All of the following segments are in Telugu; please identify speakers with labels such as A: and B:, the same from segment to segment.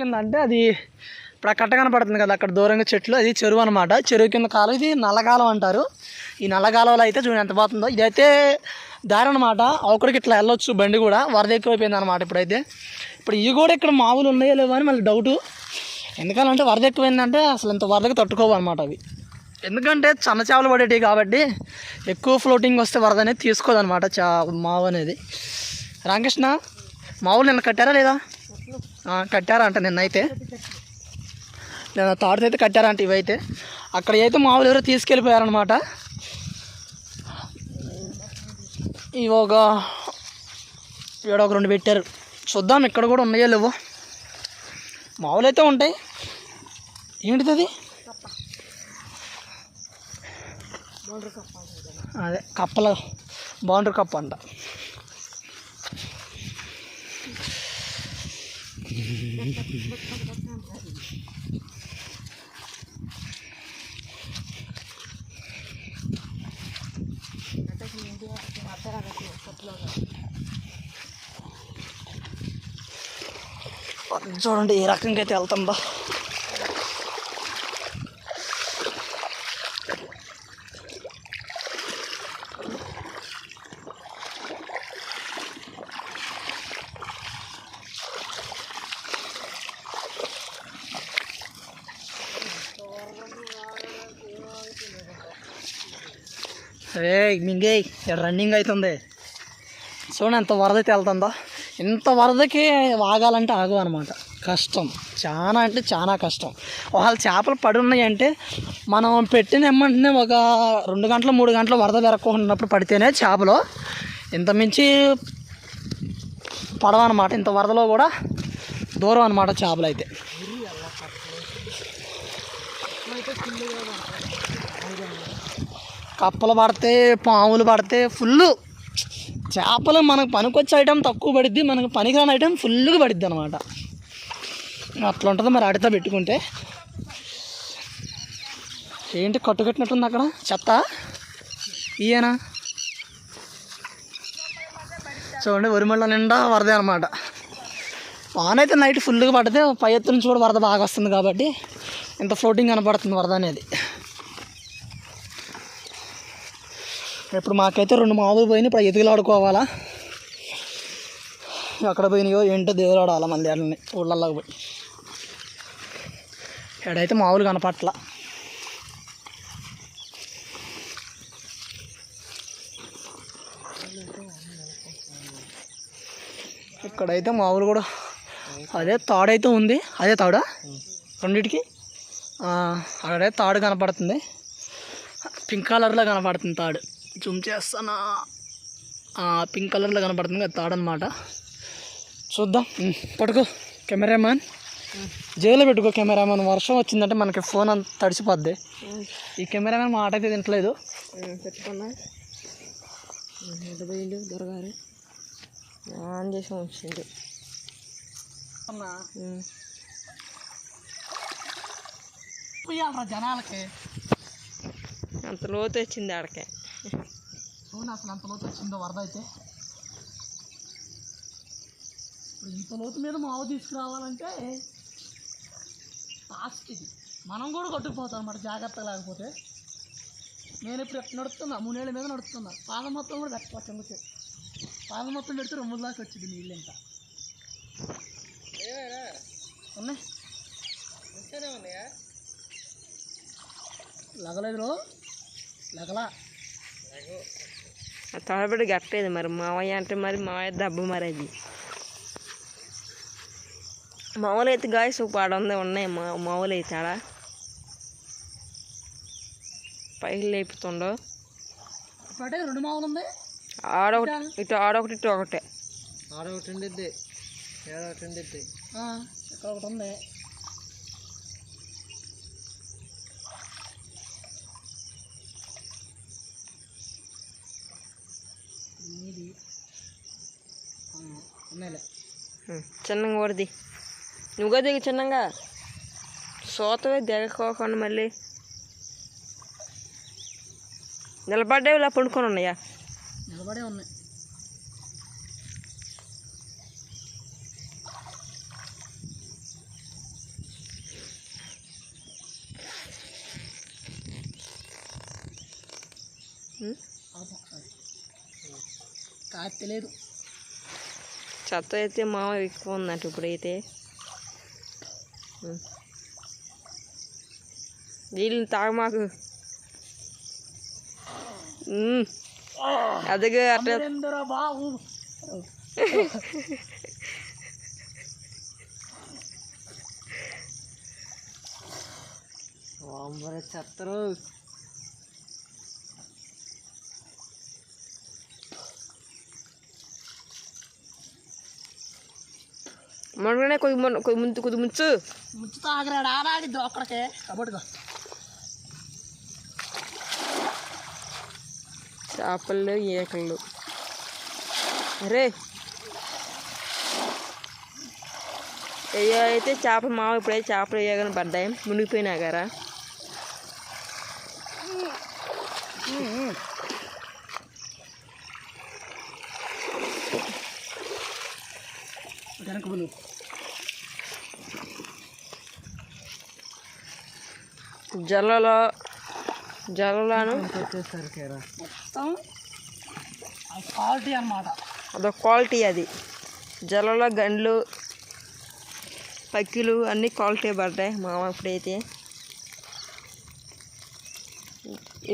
A: కింద అంటే అది ఇప్పుడు ఆ కట్ట కనపడుతుంది కదా అక్కడ దూరంగా చెట్లు, అది చెరువు అనమాట. చెరువు కింద కాలం, ఇది నల్లగాలం అంటారు. ఈ నల్లగాలంలో అయితే చూడండి ఎంత పోతుందో. ఇదైతే దారి అనమాట, ఒకరికి ఇట్లా వెళ్ళొచ్చు బండి కూడా. వరద ఎక్కువైపోయింది అనమాట ఇప్పుడైతే. ఇప్పుడు ఇవి కూడా ఇక్కడ మామూలు ఉన్నాయో లేవో అని మళ్ళీ డౌటు. ఎందుకంటే వరద ఎక్కువైందంటే అసలు ఇంత వరదకి తట్టుకోవు అనమాట అవి. ఎందుకంటే చిన్న చేపలు పడేటివి కాబట్టి ఎక్కువ ఫ్లోటింగ్ వస్తే వరద అనేది తీసుకోదనమాట మావు అనేది. రామకృష్ణ, మావులు నిన్న కట్టారా లేదా? కట్టారా అంట నిన్నైతే, నేను తాడుతో అయితే కట్టారంట. ఇవైతే అక్కడ అయితే మామూలు ఎవరో తీసుకెళ్ళిపోయారనమాట. ఇవి ఒక 2 పెట్టారు. చూద్దాం ఇక్కడ కూడా ఉన్నాయో లేవో. మామూలు అయితే ఉంటాయి. ఏంటిది అది? అదే కప్పల బౌండరీ కప్ప అంట. చూడండి ఏ రకంగా అయితే వెళ్తుందో. మింగే రన్నింగ్ అవుతుంది. చూడండి ఎంత వరద అయితే వెళ్తుందో. ఇంత వరదకి ఆగాలంటే ఆగవు అనమాట. కష్టం, చాలా అంటే చాలా కష్టం. ఒకవేళ చేపలు పడి ఉన్నాయంటే మనం పెట్టిన ఎమ్మంటనే ఒక 2 గంటలు 3 గంటలు వరద పెరగకున్నప్పుడు పడితేనే చేపలు. ఇంత మించి పడవన్నమాట. ఇంత వరదలో కూడా దూరం అనమాట చేపలు అయితే. కప్పలు పడితే, పాములు పడితే ఫుల్. చేపలు మనకు పనికొచ్చే ఐటెం తక్కువ పడిద్ది, మనకు పనికిరాని ఐటెం ఫుల్గా పడిద్ది అనమాట. అట్లా ఉంటుంది మరి అడితో పెట్టుకుంటే. ఏంటి కట్టుకట్టినట్టుంది అక్కడ చెత్త? ఈయనా చూడండి, వరిమళ్ళ నిండా వరదే అనమాట. వాన అయితే నైట్ ఫుల్గా పడితే పై ఎత్తు నుంచి కూడా వరద బాగా వస్తుంది కాబట్టి ఇంత ఫ్లోటింగ్ కనపడుతుంది వరద అనేది. ఇప్పుడు మాకైతే 2 మామూలు పోయినాయి. ఇప్పుడు ఎదుగులాడుకోవాలా, ఎక్కడ పోయినాయో ఏంటో దేవుడు ఆడాలా మళ్ళీ అట్లని ఊళ్ళల్లోకి పోయి. ఎడైతే మామూలు కనపట్ల. ఇక్కడైతే మామూలు కూడా అదే తాడైతే ఉంది. అదే తాడా రెండింటికి. అక్కడైతే తాడు కనపడుతుంది, పింక్ కలర్లో కనపడుతుంది తాడు. జూమ్ చేస్తానా, పింక్ కలర్లో కనపడుతుంది అది తాడు అనమాట. చూద్దాం. పట్టుకో కెమెరామ్యాన్, జైల్లో పెట్టుకో కెమెరామ్యాన్. వర్షం వచ్చిందంటే మనకి ఫోన్ అంత తడిసిపోద్ది. ఈ కెమెరామ్యాన్ మాట అయితే తింటలేదు.
B: పెట్టుకున్నా పోయిండు దొరగారు ఆన్ చేసి వచ్చిండు.
A: జనాలకి
B: అంత లోతు వచ్చింది ఆడకే.
A: చూడండి అసలు అంత లోతు వచ్చిందో వరద అయితే. ఇప్పుడు ఇంత లోతు మీద మావు తీసుకురావాలంటే టాస్క్ ఇది. మనం కూడా కొట్టుకుపోతాం అన్నమాట జాగ్రత్త లేకపోతే. నేను ఇప్పుడు ఎట్లా నడుస్తున్నా, 3 ఏళ్ళ మీద నడుస్తున్నా. పాదం మొత్తం కూడా పెట్టవచ్చు. ఎందుకు పాదం మొత్తం పెడితే 2 దాకా వచ్చింది నీళ్ళు. ఇంకా ఉన్నాయి, ఉన్నాయా? లగలేదు, లగలా
B: తోడబడి గట్టేది మరి మావయ్య అంటే. మరి మావయ్య దెబ్బ మరి అది మామూలు అయితే గాయస్ పాడందే ఉన్నాయి. మామూలు అయితే ఆడ పైకి లేపుతుండో.
A: 2 మామూలు ఉంది.
B: ఆడొకటి ఇటు, ఆడొకటి ఇటు ఒకటే.
A: ఆడొకటి ఉండిద్ది, ఏడొకటి ఉండిద్ది. ఇక్కడ ఒకటి ఉంది.
B: చిన్నగా పడిది. నువ్వుగా దిగి చిన్నగా సోతవే దిగకోకుండా మళ్ళీ నిలబడ్డావి. ఇలా పండుకొని ఉన్నాయా?
A: నిలబడే ఉన్నాయి. కాదు తెలియదు.
B: చెత్త అయితే మామ ఎక్కువ ఉందంట ఇప్పుడైతే. నీళ్ళు తాగ మాకు. అదిగా అట్లా
A: బాబు చెత్తరు.
B: మననే కొద్ది ముంచు
A: తాగరాడు ఆడాడిద్దు అక్కడికే కబడ్గా.
B: చేపలు ఏకళ్ళు. అరే అయితే చేపలు మామ ఇప్పుడైతే చేపలు వేయగానే పడ్డాయి మునిగిపోయినా గారా. జల్లలను
A: మొత్తం క్వాలిటీ అన్నమాట.
B: అదొక క్వాలిటీ. అది జలలో గండ్లు పక్కిలు అన్నీ క్వాలిటీ పడ్డాయి మామ ఇప్పుడైతే.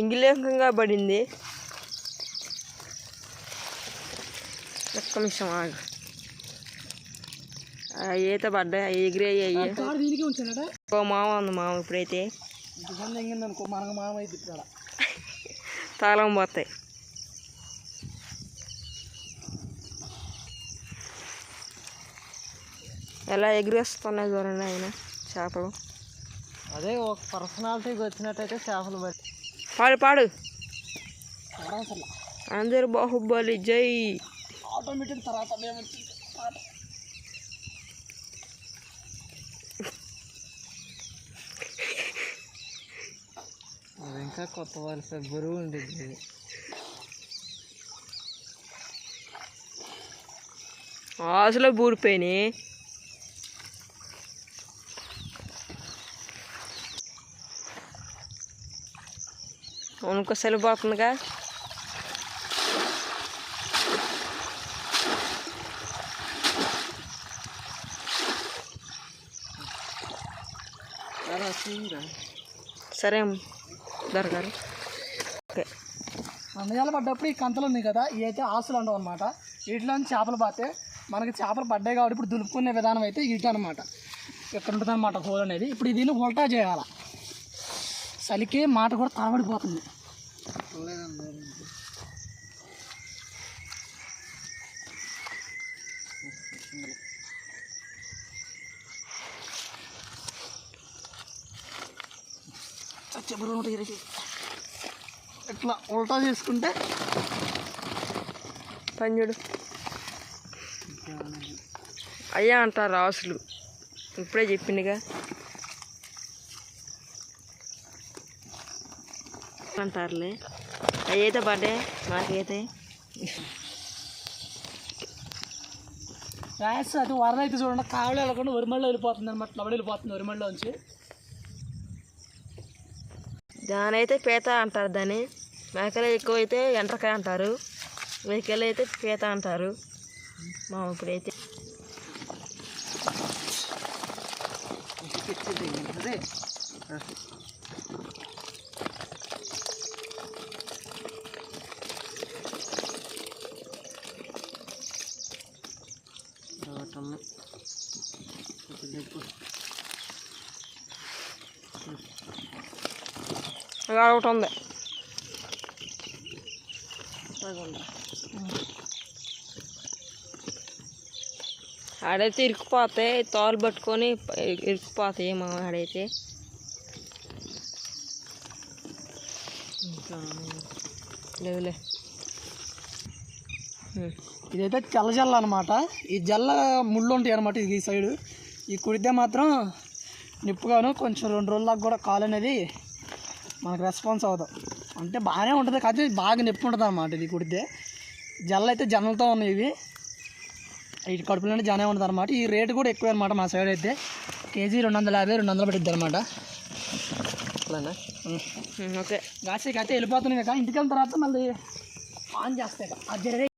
B: ఇంగిలేకంగా పడింది. ఒక్క నిమిషం ఆగు. ఈత పడ్డాయి ఎగిరే
A: దీనికి ఉంచానట.
B: ఓ మామ ఉంది మామ ఇప్పుడైతే.
A: అనుకో మనకు మామ అయితే
B: తాళం పోతాయి. ఎలా ఎగిరేస్తున్నాయి చూడండి ఆయన చేపలు.
A: అదే ఒక పర్సనాలిటీకి వచ్చినట్టయితే చేపలు బట్టి
B: పాడు పాడు. అందరు బాహుబలి జై.
A: ఆటోమేటిక్ తర్వాత అది ఇంకా కొత్త వలస బరువు ఉండేది.
B: ఆశలో బూడిపోయినాయి. ఉనుక సెలిపోతుందిగా. సరే దొరగారు. ఓకే
A: అన్నయాలు పడ్డప్పుడు ఈ కంతలు ఉన్నాయి కదా, ఇవి అయితే ఆస్తులు ఉండవు అనమాట. వీటిలో చేపలు పాతే మనకి చేపలు పడ్డాయి కాబట్టి ఇప్పుడు దులుపుకునే విధానం అయితే ఇటు అనమాట. ఇక్కడ ఉంటుంది అనమాట హోల్ అనేది. ఇప్పుడు దీన్ని ఉల్టా చేయాలి. చలికి మాట కూడా తాగడిపోతుంది. ఇట్లా ఉల్టా చేసుకుంటే
B: పంజుడు అయ్యా అంటారు రాసులు. ఇప్పుడే చెప్పిందిగా అంటారులే. అవి అయితే పడ్డాయి నాకైతే.
A: ర్యాస్ అది వరద అయితే చూడండి కావలి వెళ్ళకుండా వరిమల్లో వెళ్ళిపోతుంది అనమాట. లవడి వెళ్ళిపోతుంది వరిమల్లోంచి.
B: దాని అయితే పీత అంటారు. దాన్ని మేకలు ఎక్కువ అయితే ఎండ్రకాయ అంటారు. మేకలు అయితే పీత అంటారు. మా ఇప్పుడైతే ఒకటి ఉంది. ఆడైతే ఇరుక్కుపోతాయి. తోలు పట్టుకొని ఇరుక్కుపోతాయి మా ఆడైతే. లేవులే.
A: ఇదైతే చల్ల జల్ల అనమాట. ఈ జల్ల ముళ్ళు ఉంటాయి అనమాట. ఇది ఈ సైడు ఈ కుడితే మాత్రం నిప్పుగాను కొంచెం 2 రోజుల దాకా కూడా కాలు అనేది మనకు రెస్పాన్స్ అవుతాం. అంటే బాగానే ఉంటుంది కానీ బాగా నొప్పి ఉంటుంది అన్నమాట. ఇది కుడితే జల్ల అయితే జన్నలతో ఉన్నాయి. ఇవి ఇటు కడుపులోనే జానే ఉంటుంది అనమాట. ఈ రేటు కూడా ఎక్కువ అనమాట మా సైడ్ అయితే. కేజీ 250 200 పడుతుంది అనమాట.
B: అట్లానా ఓకే
A: గాసేకి అయితే వెళ్ళిపోతున్నాయి కదా ఇంటికి వెళ్ళిన తర్వాత మళ్ళీ ఆన్ చేస్తాయి అది